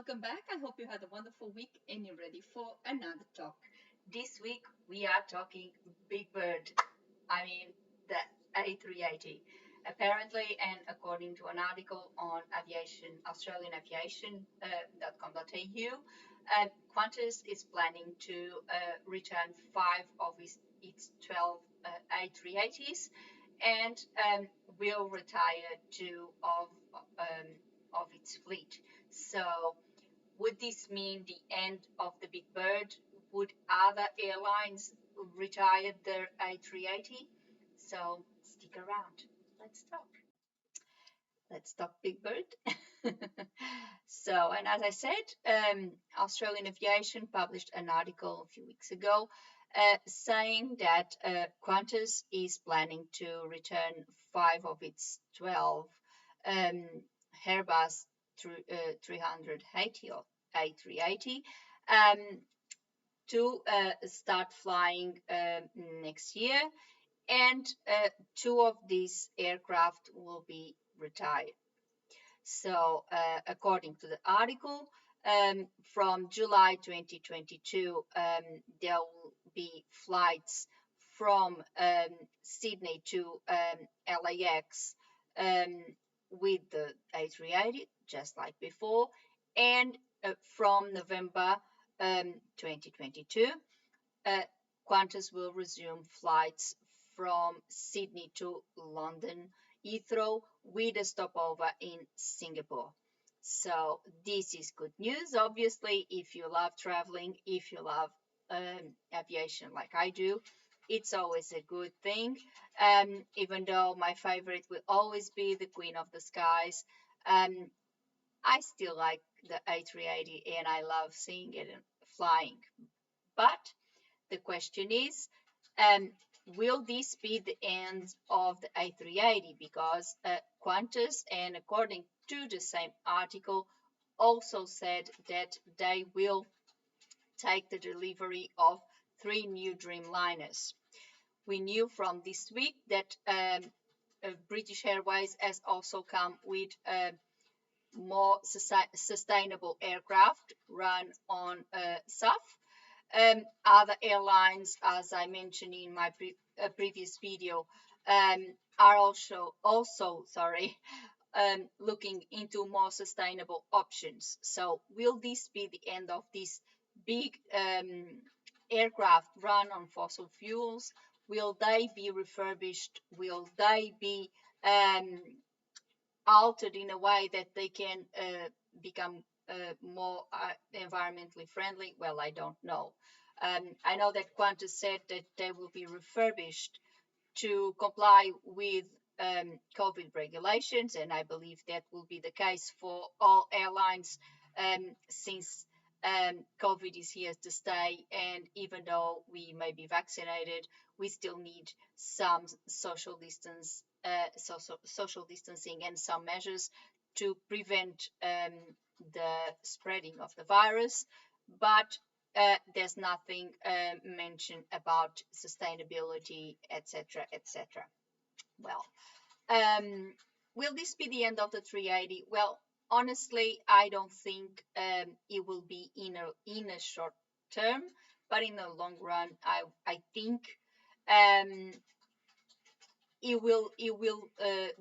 welcome back. I hope you had a wonderful week and you're ready for another talk. This week we are talking Big Bird, I mean the A380. Apparently, and according to an article on aviation, Australian Aviation .com.au, Qantas is planning to return five of its 12 A380s and will retire two of its fleet. So, would this mean the end of the Big Bird? Would other airlines retire their A380? So, stick around. Let's talk. Let's talk Big Bird. So, and as I said, Australian Aviation published an article a few weeks ago saying that Qantas is planning to return five of its 12 um, Airbus 380 or A380 to start flying next year, and two of these aircraft will be retired. So, according to the article, from July 2022, there will be flights from Sydney to LAX with the A380, just like before, and from November 2022, Qantas will resume flights from Sydney to London Heathrow with a stopover in Singapore. So this is good news. Obviously, if you love traveling, if you love aviation like I do, it's always a good thing. Even though my favorite will always be the Queen of the Skies, I still like the A380 and I love seeing it flying. But the question is, will this be the end of the A380? Because Qantas, and according to the same article, also said that they will take the delivery of three new Dreamliners. We knew from this week that British Airways has also come with more sustainable aircraft run on SAF. Other airlines, as I mentioned in my previous video, are also looking into more sustainable options. So, will this be the end of this big aircraft run on fossil fuels? Will they be refurbished? Will they be altered in a way that they can become more environmentally friendly? Well, I don't know. I know that Qantas said that they will be refurbished to comply with COVID regulations, and I believe that will be the case for all airlines since COVID is here to stay, and even though we may be vaccinated, we still need some social distancing and some measures to prevent the spreading of the virus. But there's nothing mentioned about sustainability, etc., etc. Well, will this be the end of the 380? Well, honestly, I don't think it will be in a short term, but in the long run, I think it will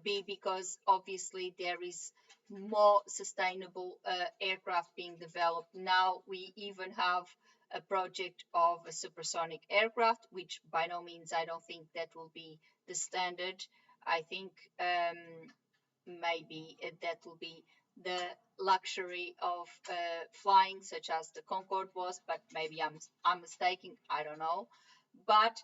be, because obviously there is more sustainable aircraft being developed now. We even have a project of a supersonic aircraft, which by no means I don't think that will be the standard. I think maybe that will be the luxury of flying, such as the Concorde was, but maybe I'm mistaken. I don't know. But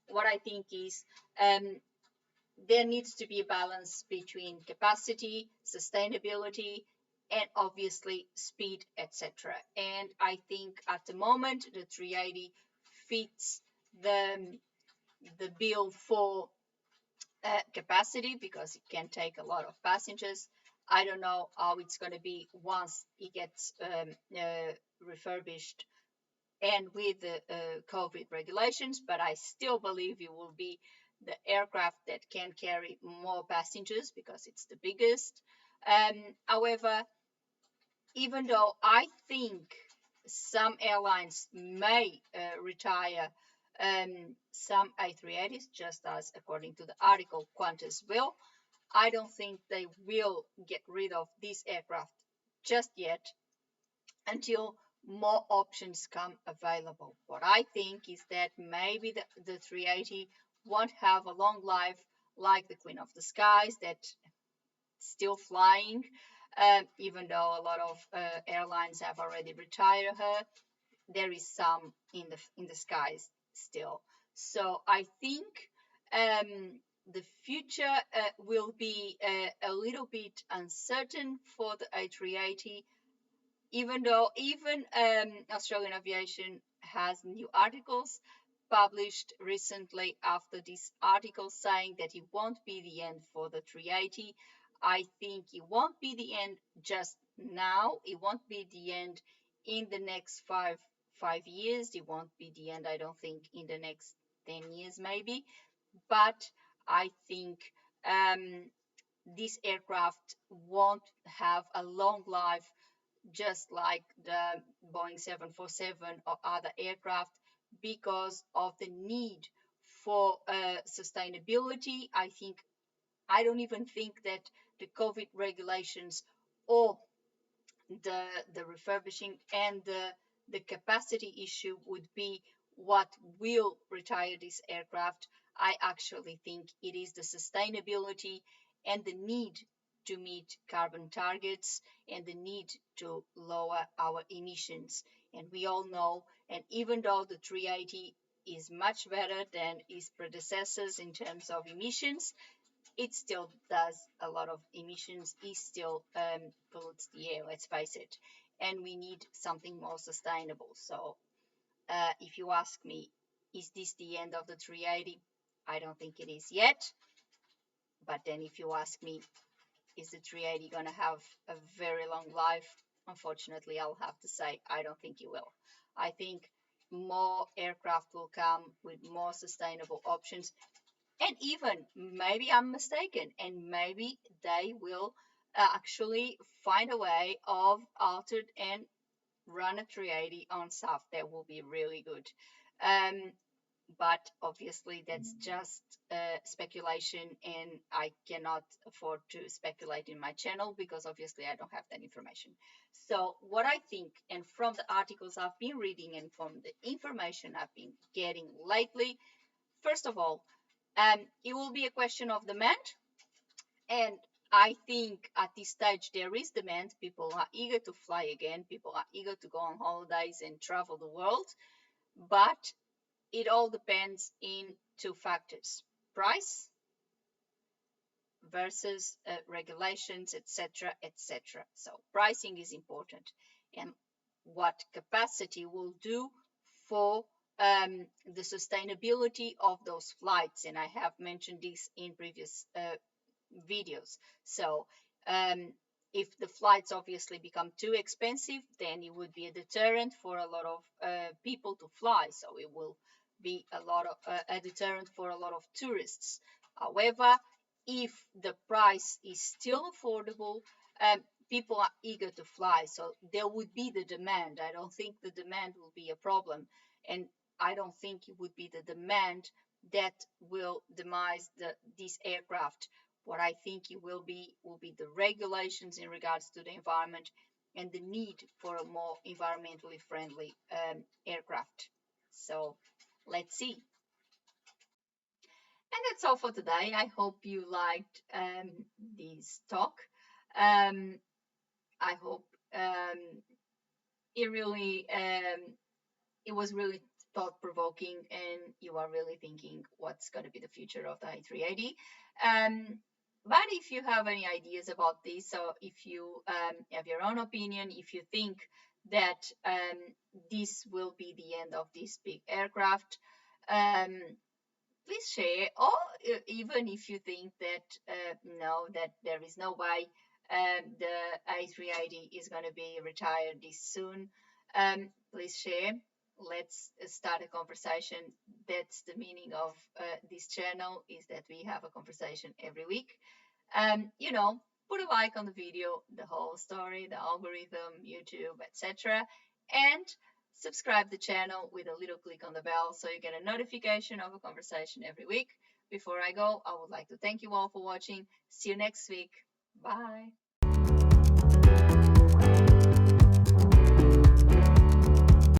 what I think is there needs to be a balance between capacity, sustainability, and obviously speed, etc. And I think at the moment the 380 fits the bill for capacity, because it can take a lot of passengers. I don't know how it's going to be once it gets refurbished and with the COVID regulations, but I still believe it will be the aircraft that can carry more passengers because it's the biggest. However, even though I think some airlines may retire some A380s, just as according to the article, Qantas will. I don't think they will get rid of this aircraft just yet until more options come available. What I think is that maybe the 380 won't have a long life like the Queen of the Skies, that still flying, even though a lot of airlines have already retired her. There is some in the skies still. So I think the future will be a little bit uncertain for the A380, even though even Australian Aviation has new articles published recently after this article saying that it won't be the end for the 380. I think it won't be the end just now. It won't be the end in the next five years. It won't be the end, I don't think, in the next 10 years maybe. But I think this aircraft won't have a long life just like the Boeing 747 or other aircraft, because of the need for sustainability. I don't even think that the COVID regulations or the refurbishing and the capacity issue would be what will retire this aircraft. I actually think it is the sustainability and the need to meet carbon targets and the need to lower our emissions. And we all know, and even though the 380 is much better than its predecessors in terms of emissions, it still does a lot of emissions. It still pollutes the air, let's face it. And we need something more sustainable. So if you ask me, is this the end of the 380? I don't think it is yet. But then if you ask me, is the 380 going to have a very long life? Unfortunately, I'll have to say I don't think it will. I think more aircraft will come with more sustainable options. And even maybe I'm mistaken, and maybe they will actually find a way of altered and run a 380 on SAF. That will be really good. But obviously, that's just speculation, and I cannot afford to speculate in my channel because obviously I don't have that information. So, what I think, and from the articles I've been reading and from the information I've been getting lately, first of all, it will be a question of demand, and I think at this stage there is demand. People are eager to fly again. People are eager to go on holidays and travel the world, but it all depends in two factors: price versus regulations, etc., etc. So pricing is important, and what capacity will do for the sustainability of those flights. And I have mentioned this in previous videos. So if the flights obviously become too expensive, then it would be a deterrent for a lot of people to fly. So it will be a deterrent for a lot of tourists. However, if the price is still affordable, people are eager to fly. So there would be the demand. I don't think the demand will be a problem. And I don't think it would be the demand that will demise this aircraft. What I think it will be the regulations in regards to the environment and the need for a more environmentally friendly aircraft. So let's see. And that's all for today. I hope you liked this talk. Um, I hope it really it was really thought provoking, and you are really thinking what's going to be the future of the A380. But if you have any ideas about this, or if you have your own opinion, if you think that this will be the end of this big aircraft, please share. Or even if you think that no, that there is no way the A380 is going to be retired this soon, please share. Let's start a conversation. That's the meaning of this channel, is that we have a conversation every week. You know, put a like on the video, the whole story, the algorithm, YouTube, etc. And subscribe the channel with a little click on the bell so you get a notification of a conversation every week. Before I go, I would like to thank you all for watching. See you next week. Bye.